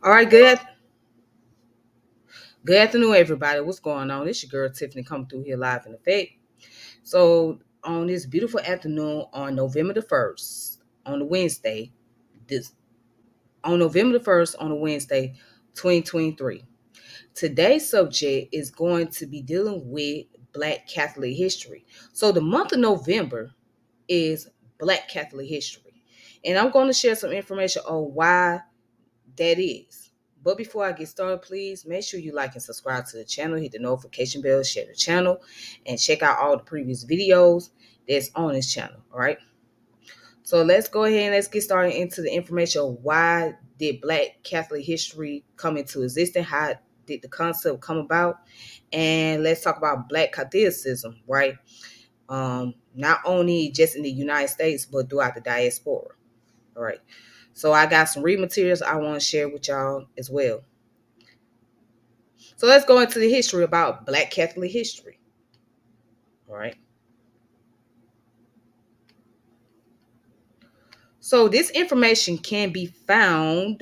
All right, good afternoon, everybody. What's going on? It's your girl Tiffany coming through here live in effect. So on this beautiful afternoon on November the 1st, on the Wednesday, this on November the 1st on a Wednesday, 2023. Today's subject is going to be dealing with Black Catholic history. So the month of November is Black Catholic history. And I'm going to share some information on why that is. But before I get started, please make sure you like and subscribe to the channel, hit the notification bell, share the channel, and check out all the previous videos that's on this channel. All right. So let's go ahead and let's get started into the information of why did Black Catholic history come into existence? How did the concept come about? And let's talk about Black Catholicism, right? Not only just in the United States, but throughout the diaspora. All right. So I got some read materials I want to share with y'all as well. So let's go into the history about Black Catholic history. All right. So this information can be found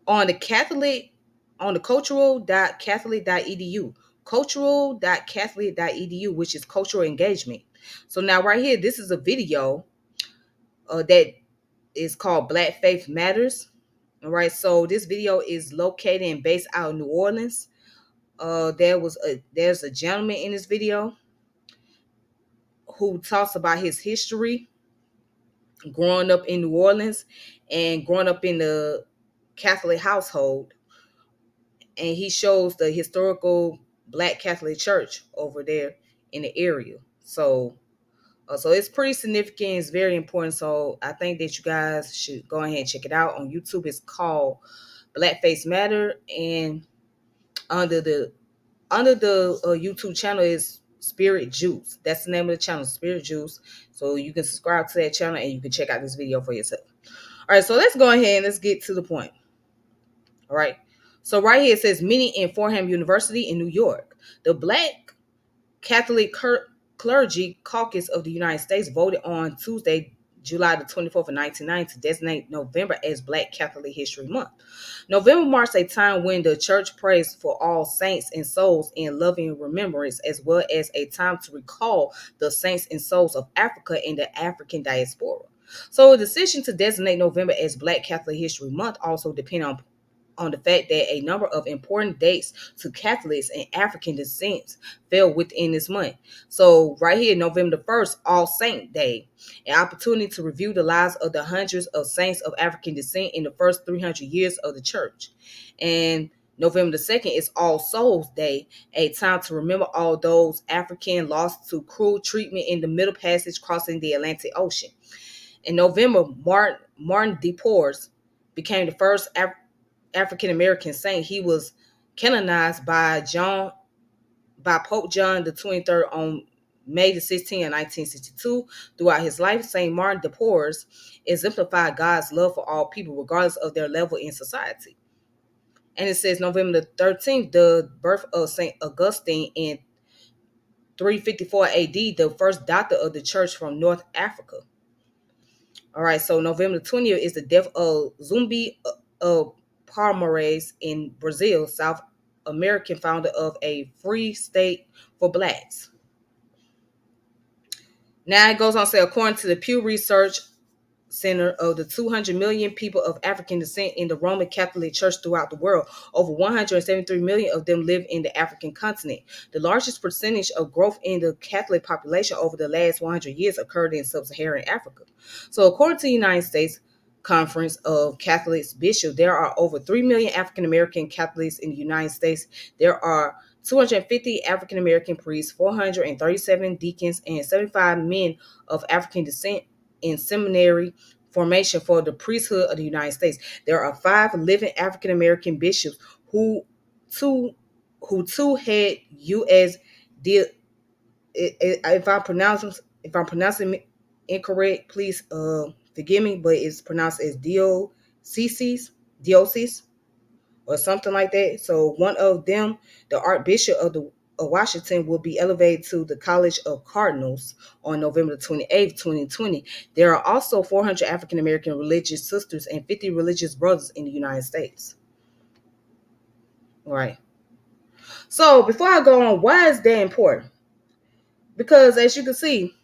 on the cultural.catholic.edu. Cultural.catholic.edu, which is cultural engagement. So now right here, this is a video that is called Black Faith Matters. All right. So this video is located and based out of New Orleans. There's a gentleman in this video who talks about his history growing up in New Orleans and growing up in the Catholic household, and he shows the historical Black Catholic Church over there in the area. So it's pretty significant. It's very important. So I think that you guys should go ahead and check it out on YouTube. It's called Black Face Matter, and under the YouTube channel is Spirit Juice. That's the name of the channel, Spirit Juice. So you can subscribe to that channel and you can check out this video for yourself. All right, so let's go ahead and let's get to the point. All right. So right here it says, meeting in Fordham University in New York. The Black Catholic Clergy Caucus of the United States voted on Tuesday, July the 24th of 1990 to designate November as Black Catholic History Month. November marks a time when the church prays for all saints and souls in loving remembrance, as well as a time to recall the saints and souls of Africa and the African diaspora. So the decision to designate November as Black Catholic History Month also depends on the fact that a number of important dates to Catholics and African descent fell within this month. So right here, November the 1st, All Saint Day, an opportunity to review the lives of the hundreds of saints of African descent in the first 300 years of the church. And November the 2nd is All Souls Day, a time to remember all those African lost to cruel treatment in the Middle Passage crossing the Atlantic Ocean. In November, Martin de Porres became the first African American saint. He was canonized by Pope John the 23rd on May the 16th of 1962. Throughout his life, Saint Martin de Porres exemplified God's love for all people, regardless of their level in society. And it says November the 13th, the birth of Saint Augustine in 354 AD, the first doctor of the church from North Africa. All right, so November the 20th is the death of Zumbi of Palmares in Brazil, South American founder of a free state for blacks. Now it goes on to say, according to the Pew Research Center, of the 200 million people of African descent in the Roman Catholic Church throughout the world, over 173 million of them live in the African continent. The largest percentage of growth in the Catholic population over the last 100 years occurred in sub-Saharan Africa. So according to the United States Conference of Catholics Bishops, there are over 3 million African American Catholics in the United States. There are 250 African American priests, 437 deacons, and 75 men of African descent in seminary formation for the priesthood of the United States. There are 5 living African American bishops who two had U.S. If I'm pronouncing incorrect, please forgive me, but it's pronounced as diocese or something like that. So one of them, the Archbishop of the of Washington will be elevated to the College of Cardinals on November 28th, 2020. There are also 400 African American religious sisters and 50 religious brothers in the United States. All right. So before I go on, why is that important? Because as you can see,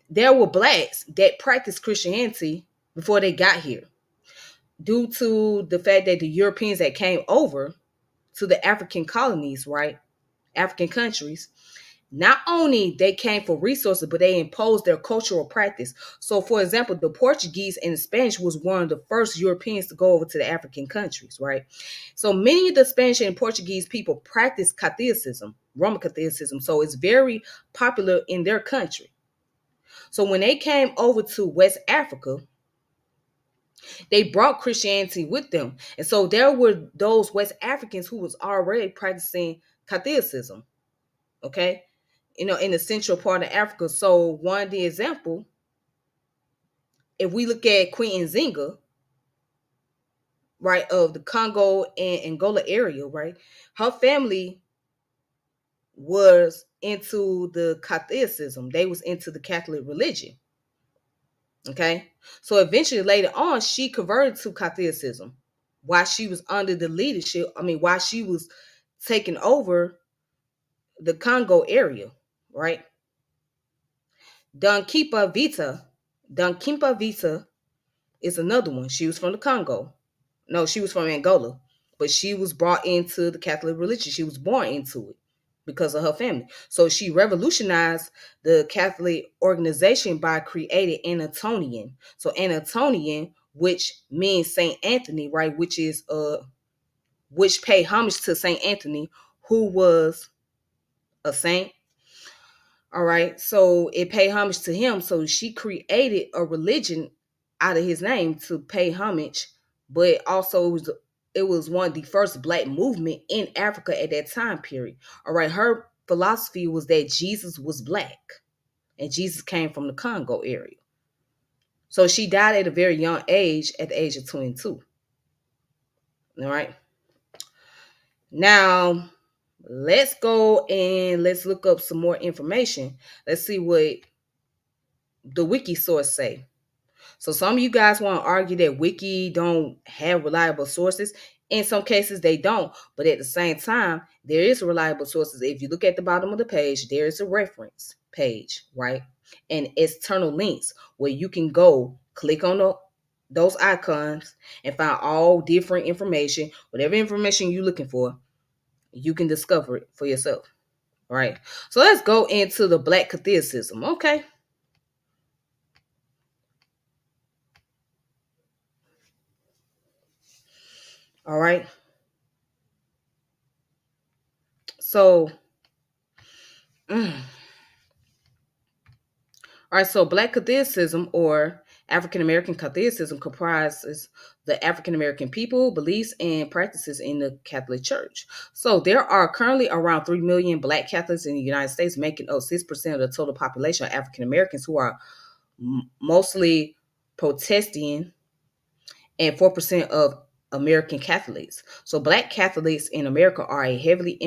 there were blacks that practiced Christianity before they got here, due to the fact that the Europeans that came over to the African colonies, right? African countries, not only they came for resources, but they imposed their cultural practice. So, for example, the Portuguese and the Spanish was one of the first Europeans to go over to the African countries, right? So many of the Spanish and Portuguese people practice Catholicism, Roman Catholicism. So it's very popular in their country. So when they came over to West Africa, they brought Christianity with them. And so there were those West Africans who was already practicing Catholicism, okay? In the central part of Africa. So one of the example, if we look at Queen Nzinga, right, of the Congo and Angola area, right, her family was into the Catholicism. They was into the Catholic religion. Okay. So eventually later on, she converted to Catholicism while she was under the leadership. While she was taking over the Congo area, right? Dunkimpa Vita. Dunkimpa Vita is another one. She was from the Congo. No, she was from Angola, but she was brought into the Catholic religion. She was born into it because of her family. So she revolutionized the Catholic organization by creating Anatolian. So Anatolian, which means Saint Anthony, right? Which paid homage to Saint Anthony, who was a saint. All right. So it paid homage to him. So she created a religion out of his name to pay homage, but also it was one of the first black movement in Africa at that time period. All right. Her philosophy was that Jesus was black and Jesus came from the Congo area. So she died at a very young age, at the age of 22. All right. Now, let's go and let's look up some more information. Let's see what the wiki source say. So some of you guys want to argue that wiki don't have reliable sources. In some cases they don't, but at the same time, there is reliable sources. If you look at the bottom of the page, there is a reference page, right? And external links where you can go click on those icons and find all different information. Whatever information you're looking for, you can discover it for yourself. All right. So let's go into the Black Catholicism. Okay. All right. So, all right. So Black Catholicism, or African American Catholicism, comprises the African American people, beliefs, and practices in the Catholic Church. So there are currently around 3 million Black Catholics in the United States, making up 6% of the total population of African Americans, who are mostly Protestant, and 4% of American Catholics. So Black Catholics in America are a heavily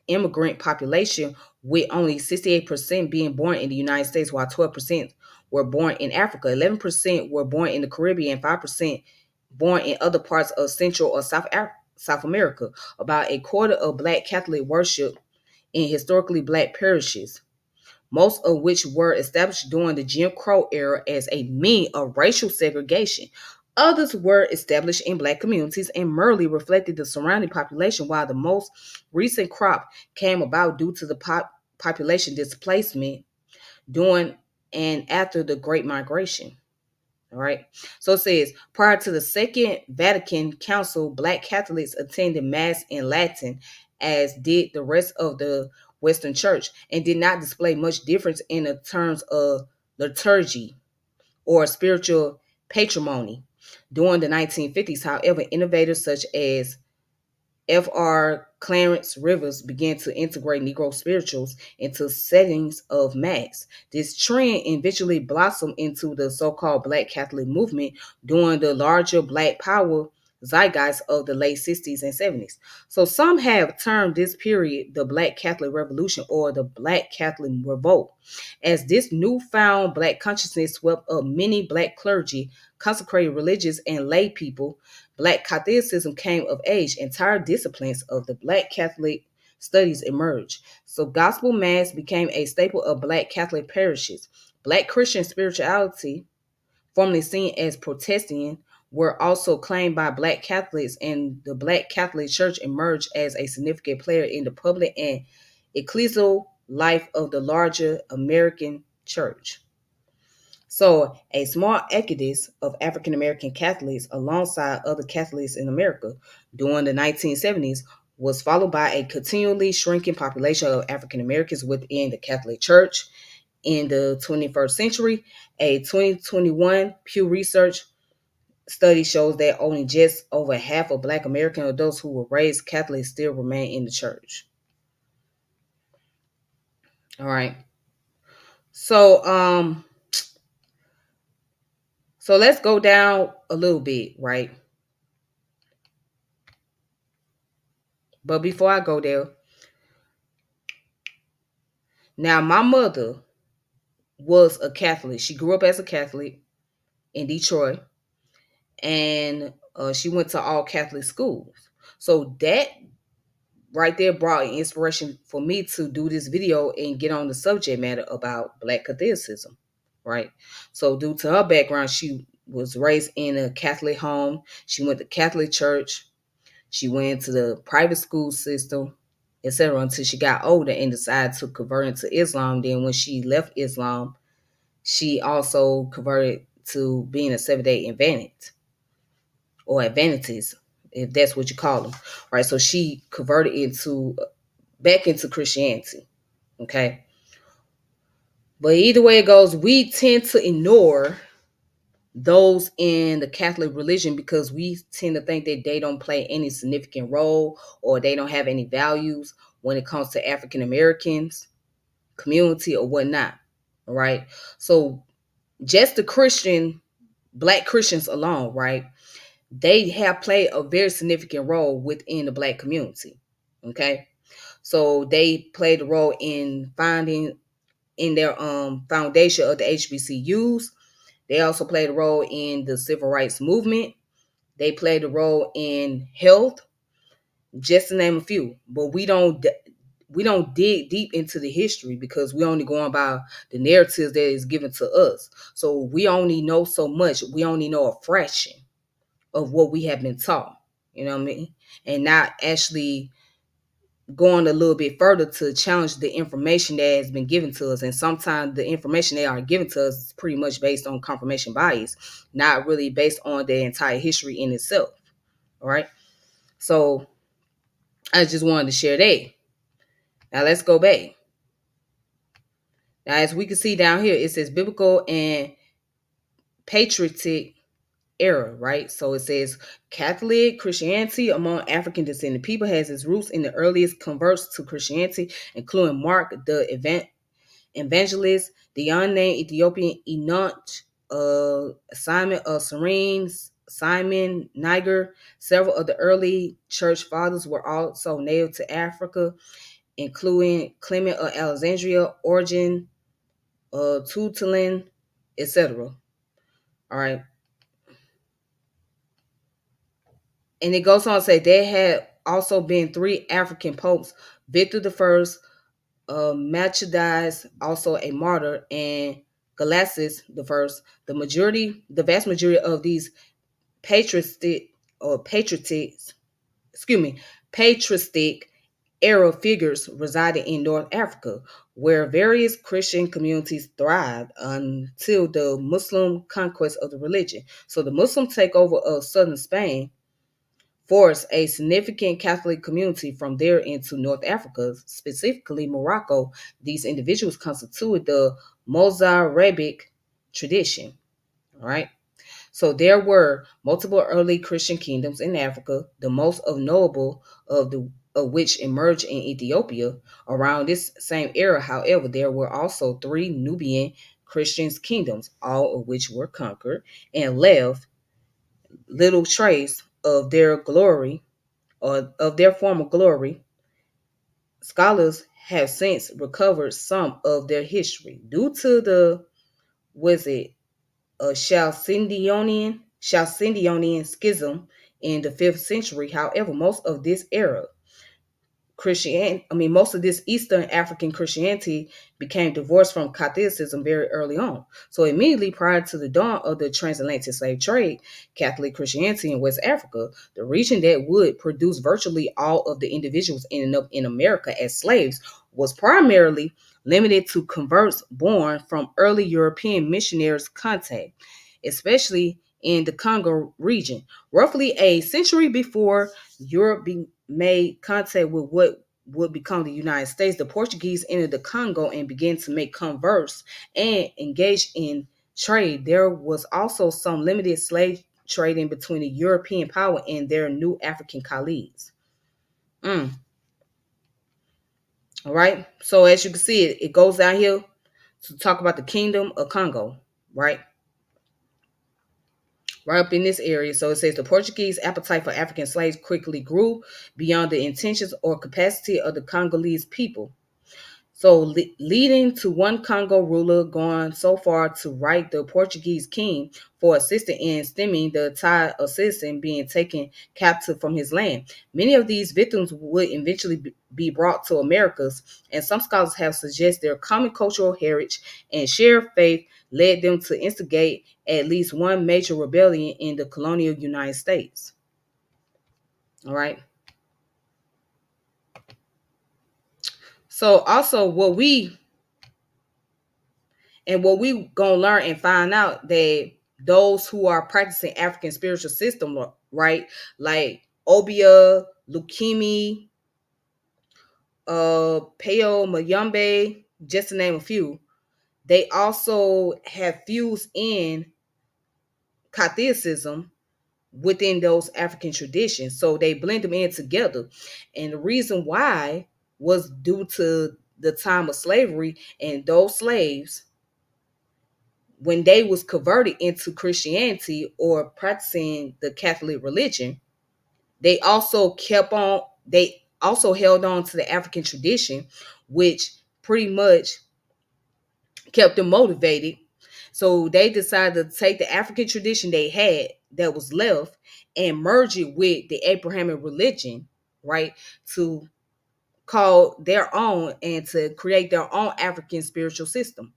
immigrant population, with only 68% being born in the United States, while 12% were born in Africa, 11% were born in the Caribbean, 5% born in other parts of Central or South America. About a quarter of Black Catholic worship in historically Black parishes, most of which were established during the Jim Crow era as a means of racial segregation. Others were established in Black communities and merely reflected the surrounding population, while the most recent crop came about due to the population displacement during and after the Great Migration. All right. So it says, prior to the Second Vatican Council, Black Catholics attended Mass in Latin, as did the rest of the Western Church, and did not display much difference in the terms of liturgy or spiritual patrimony. During the 1950s, however, innovators such as Fr. Clarence Rivers began to integrate Negro spirituals into settings of Mass. This trend eventually blossomed into the so-called Black Catholic movement during the larger Black Power zeitgeist of the late 60s and 70s. So some have termed this period the Black Catholic Revolution or the Black Catholic Revolt, as this newfound Black consciousness swept up many Black clergy, consecrated religious and lay people. Black Catholicism came of age. Entire disciplines of the Black Catholic studies emerged. So gospel mass became a staple of Black Catholic parishes. Black Christian spirituality, formerly seen as Protestant, were also claimed by Black Catholics, and the Black Catholic Church emerged as a significant player in the public and ecclesial life of the larger American church. So, a small exodus of African American Catholics alongside other Catholics in America during the 1970s was followed by a continually shrinking population of African Americans within the Catholic Church. In the 21st century, a 2021 Pew Research study shows that only just over half of Black American adults who were raised Catholic still remain in the church. All right. So so let's go down a little bit, right? But before I go there, now my mother was a Catholic. She grew up as a Catholic in Detroit, and she went to all Catholic schools. So that right there brought an inspiration for me to do this video and get on the subject matter about Black Catholicism, right? So due to her background, she was raised in a Catholic home. She went to Catholic church. She went to the private school system, etc., until she got older and decided to convert into Islam. Then when she left Islam, she also converted to being a Seventh-day Adventist or Adventist, if that's what you call them, right? So she converted back into Christianity, okay? But either way it goes, we tend to ignore those in the Catholic religion because we tend to think that they don't play any significant role or they don't have any values when it comes to African Americans, community, or whatnot, right? So just the Black Christians alone, right? They have played a very significant role within the Black community, okay? So they played a role in finding in their foundation of the HBCUs. They also played a role in the civil rights movement. They played a role in health, just to name a few. But we don't dig deep into the history because we only go on by the narratives that is given to us. So we only know so much. We only know a fraction of what we have been taught. You know what I mean? And not actually going a little bit further to challenge the information that has been given to us. And sometimes the information they are given to us is pretty much based on confirmation bias, not really based on the entire history in itself. All right. So I just wanted to share that. Now let's go back. Now, as we can see down here, it says biblical and patriotic era, right? So it says Catholic Christianity among African descended people has its roots in the earliest converts to Christianity, including Mark the Evangelist, the unnamed Ethiopian Enoch, Simon of Cyrene, Simon Niger. Several of the early church fathers were also native to Africa, including Clement of Alexandria, Origen, Tertullian, etc. All right. And it goes on to say there had also been 3 African popes, Victor I, Machidides, also a martyr, and Galactus I. The vast majority of these patristic era figures resided in North Africa, where various Christian communities thrived until the Muslim conquest of the religion. So the Muslim takeover of southern Spain forced a significant Catholic community from there into North Africa, specifically Morocco. These individuals constituted the Mozarabic tradition. All right. So there were multiple early Christian kingdoms in Africa, the most notable of which emerged in Ethiopia around this same era. However, there were also 3 Nubian Christian kingdoms, all of which were conquered and left little trace of their glory or of their former glory, scholars have since recovered some of their history due to the was it a Chalcedonian schism in the 5th century. However, most of this Eastern African Christianity became divorced from Catholicism very early on. So immediately prior to the dawn of the transatlantic slave trade, Catholic Christianity in West Africa, the region that would produce virtually all of the individuals ending up in America as slaves, was primarily limited to converts born from early European missionaries' contact, especially in the Congo region. Roughly a century before Europe made contact with what would become the United States, the Portuguese entered the Congo and began to make converse and engage in trade. There was also some limited slave trading between the European power and their new African colleagues. All right. So as you can see, it goes down here to talk about the Kingdom of Congo, right? Right up in this area. So it says the Portuguese appetite for African slaves quickly grew beyond the intentions or capacity of the Congolese people. So leading to one Congo ruler going so far to write the Portuguese king for assistance in stemming the tide of citizen being taken captive from his land. Many of these victims would eventually be brought to Americas, and some scholars have suggested their common cultural heritage and shared faith led them to instigate at least one major rebellion in the colonial United States. All right. So also what we gonna learn and find out that those who are practicing African spiritual system, right, like Obia, Lukimi, Peo Mayombe, just to name a few, they also have fused in Catholicism within those African traditions. So they blend them in together. And the reason why was due to the time of slavery, and those slaves, when they was converted into Christianity or practicing the Catholic religion, they also held on to the African tradition, which pretty much kept them motivated. So they decided to take the African tradition they had that was left and merge it with the Abrahamic religion, right? To call their own and to create their own African spiritual system.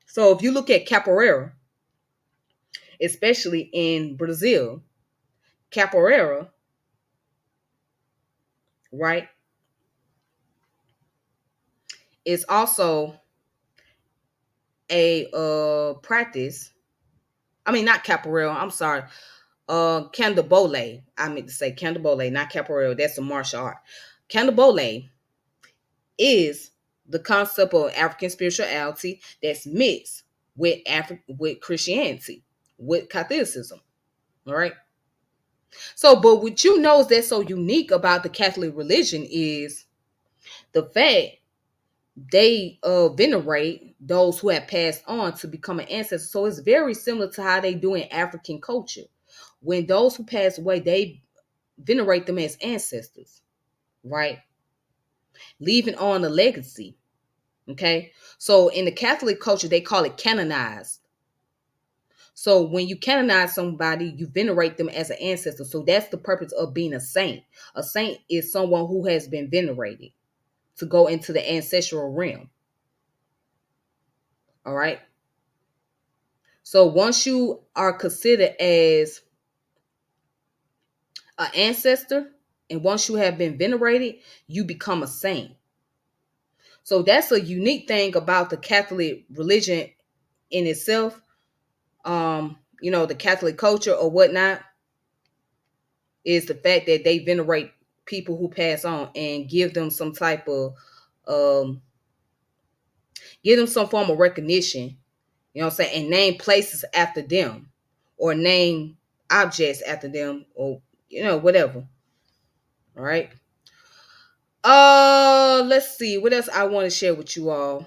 So if you look at capoeira, especially in Brazil, capoeira, right, is also a practice. I mean, not capoeira. I'm sorry. Candobole. I meant to say candobole, not capoeira. That's a martial art. Candobole is the concept of African spirituality that's mixed with with Christianity, with Catholicism. All right. So, but what you know is that's so unique about the Catholic religion is the fact they venerate those who have passed on to become an ancestor. So it's very similar to how they do in African culture. When those who pass away, they venerate them as ancestors, right? Leaving on a legacy. Okay. So in the Catholic culture, they call it canonized. So when you canonize somebody, you venerate them as an ancestor. So that's the purpose of being a saint. A saint is someone who has been venerated to go into the ancestral realm. All right. So once you are considered as an ancestor and once you have been venerated, you become a saint. So that's a unique thing about the Catholic religion in itself. The Catholic culture or whatnot is the fact that they venerate people who pass on and give them some type of um give them some form of recognition, you know what I'm saying, and name places after them or name objects after them or whatever. All right. Let's see what else I want to share with you all.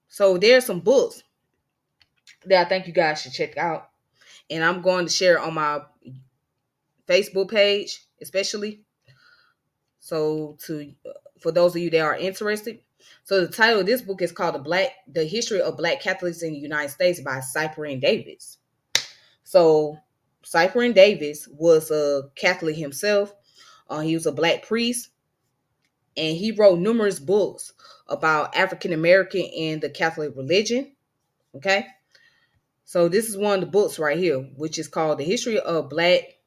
So there's some books that I think you guys should check out. and I'm going to share it on my Facebook page, especially. So to for those of you that are interested. So the title of this book is called The History of Black Catholics in the United States by Cyprian Davis. So Cyprian Davis was a Catholic himself. He was a black priest, and he wrote numerous books about African American and the Catholic religion. Okay. So this is one of the books right here, which is called The History of Black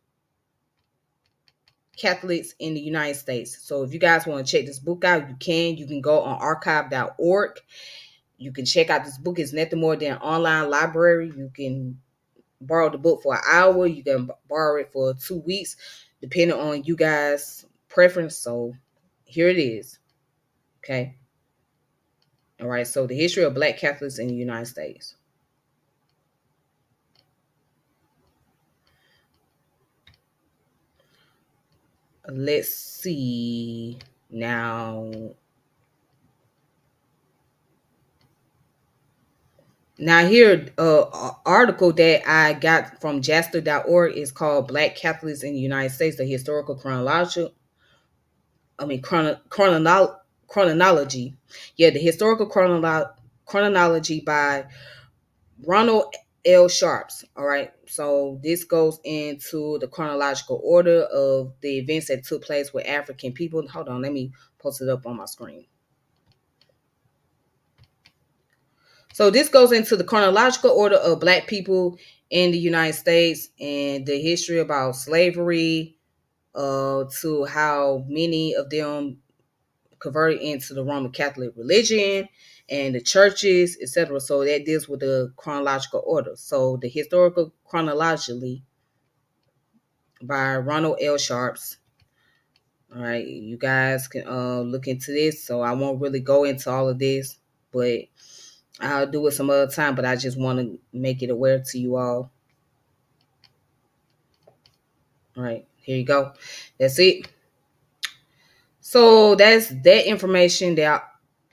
Catholics in the United States. So if you guys want to check this book out, you can. You can go on archive.org. You can check out this book. It's nothing more than an online library. You can borrow the book for an hour. You can borrow it for 2 weeks, depending on you guys' preference. So here it is. Okay. All right. So the history of Black Catholics in the United States. Let's see now. Now here, article that I got from jaster.org is called Black Catholics in the United States, the historical chronology. Yeah, the historical chronology by Ronald L. Sharps. All right. So this goes into the chronological order of the events that took place with African people. Hold on, let me post it up on my screen. So this goes into the chronological order of Black people in the United States and the history about slavery, to how many of them converted into the Roman Catholic religion and the churches, etc. So that deals with the chronological order. So the historical chronologically by Ronald L. Sharps. All right, you guys can look into this. So I won't really go into all of this, but I'll do it some other time. But I just want to make it aware to you all. All right, here you go. That's it. So that's that information that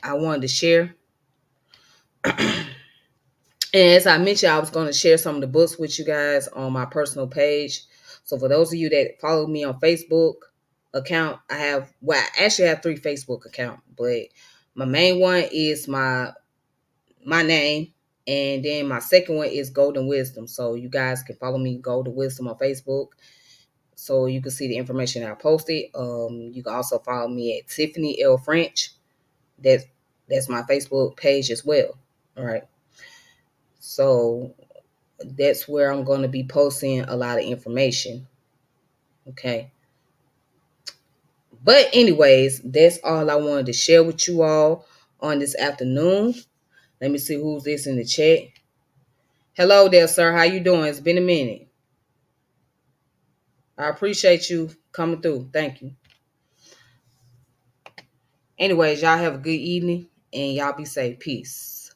I wanted to share. And as I mentioned, I was going to share some of the books with you guys on my personal page. So for those of you that follow me on Facebook account, I actually have 3 Facebook accounts, but my main one is my name, and then my second one is Golden Wisdom. So you guys can follow me, Golden Wisdom, on Facebook, so you can see the information I posted. You can also follow me at Tiffany L. French. That's my Facebook page as well. All right. So that's where I'm going to be posting a lot of information. Okay. But anyways, that's all I wanted to share with you all on this afternoon. Let me see who's this in the chat. Hello there, sir. How you doing? It's been a minute. I appreciate you coming through. Thank you. Anyways, y'all have a good evening and y'all be safe. Peace.